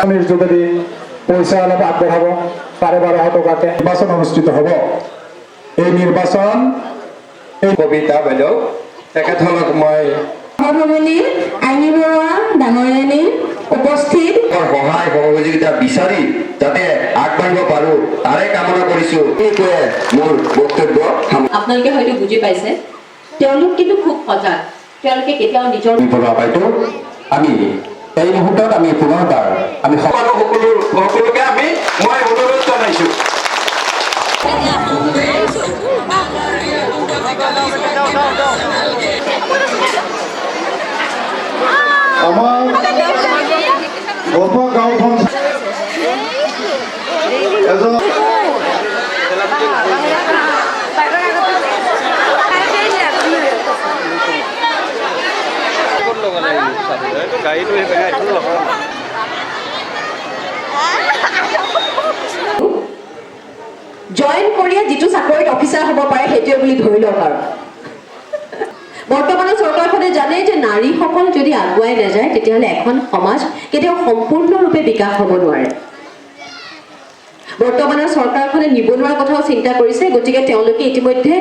আঁচনিৰ যোগেদি পইচা অলপ আগবঢ়াব 12,500 টকাকৈ নিৰ্বাচন অনুষ্ঠিত হ'ব। এই নিৰ্বাচন কবিতা বাইদেউ তেখেতসকলক মই আইনী বৰুৱা ডাঙৰীয়ানী উপস্থিত সহায় সহযোগিতা বিচাৰি যাতে আগবাঢ়িব পাৰোঁ তাৰে কামনা কৰিছোঁ। এইটোৱে মোৰ বক্তব্য। আপোনালোকে হয়তো বুজি পাইছে তেওঁলোক কিন্তু খুব সজাগ, তেওঁলোকে কেতিয়াও নিজৰ বাইদেউ আমি এই মুহূৰ্তত আমি পুনৰবাৰ আমি সকলোকে মই অনুৰোধ জনাইছোঁ। আমাৰ গল্প গাঁওখন এজন জইন কৰিয়ে যিটো চাকৰিত অফিচাৰ হ'ব পাৰে সেইটোৱে বুলি ধৰি লওক। আৰু বৰ্তমানৰ চৰকাৰখনে জানে যে নাৰীসকল যদি আগুৱাই নাযায় তেতিয়াহ'লে এখন সমাজ কেতিয়াও সম্পূৰ্ণৰূপে বিকাশ হ'ব নোৱাৰে। বৰ্তমানৰ চৰকাৰখনে নিবনুৱাৰ কথাও চিন্তা কৰিছে, গতিকে তেওঁলোকে ইতিমধ্যে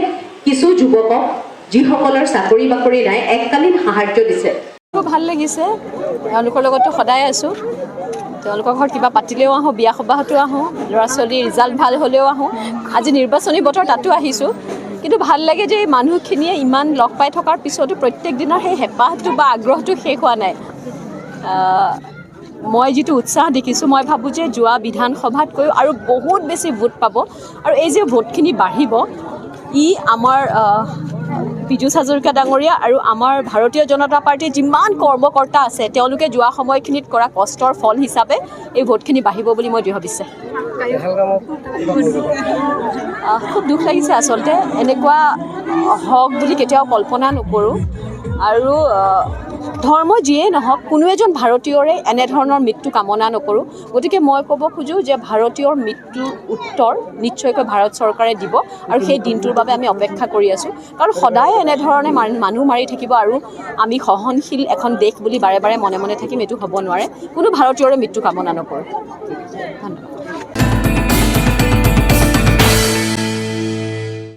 কিছু যুৱকক যিসকলৰ চাকৰি বাকৰি নাই এককালীন সাহাৰ্য দিছে। ভাল লাগিছে, তেওঁলোকৰ লগতো সদায় আছোঁ। তেওঁলোকৰ ঘৰত কিবা পাতিলেও আহোঁ, বিয়া সবাহতো আহোঁ, ল'ৰা ছোৱালীৰ ৰিজাল্ট ভাল হ'লেও আহোঁ। আজি নিৰ্বাচনী বতৰ তাতো আহিছোঁ। কিন্তু ভাল লাগে যে এই মানুহখিনিয়ে ইমান লগ পাই থকাৰ পিছতো প্ৰত্যেক দিনৰ সেই হেঁপাহটো বা আগ্ৰহটো শেষ হোৱা নাই। মই যিটো উৎসাহ দেখিছোঁ, মই ভাবোঁ যে যোৱা বিধানসভাতকৈও আৰু বহুত বেছি ভোট পাব। আৰু এই যে ভোটখিনি বাঢ়িব, ই আমাৰ পীযুষ হাজৰিকা ডাঙৰীয়া আৰু আমাৰ ভাৰতীয় জনতা পাৰ্টীৰ যিমান কৰ্মকৰ্তা আছে তেওঁলোকে যোৱা সময়খিনিত কৰা কষ্টৰ ফল হিচাপে এই ভোটখিনি বাঢ়িব বুলি মই দৃঢ় বিশ্বাস। খুব দুখ লাগিছে আচলতে, এনেকুৱা হওক বুলি কেতিয়াও কল্পনা নকৰোঁ। আৰু ধৰ্ম যিয়েই নহওক কোনো এজন ভাৰতীয়ৰে এনেধৰণৰ মৃত্যু কামনা নকৰোঁ। গতিকে মই ক'ব খোজোঁ যে ভাৰতীয়ৰ মৃত্যুৰ উত্তৰ নিশ্চয়কৈ ভাৰত চৰকাৰে দিব আৰু সেই দিনটোৰ বাবে আমি অপেক্ষা কৰি আছোঁ। কাৰণ সদায় এনেধৰণে মানুহ মাৰি থাকিব আৰু আমি সহনশীল এখন দেশ বুলি বাৰে বাৰে মনে মনে থাকিম, এইটো হ'ব নোৱাৰে। কোনো ভাৰতীয়ৰে মৃত্যু কামনা নকৰোঁ। ধন্যবাদ।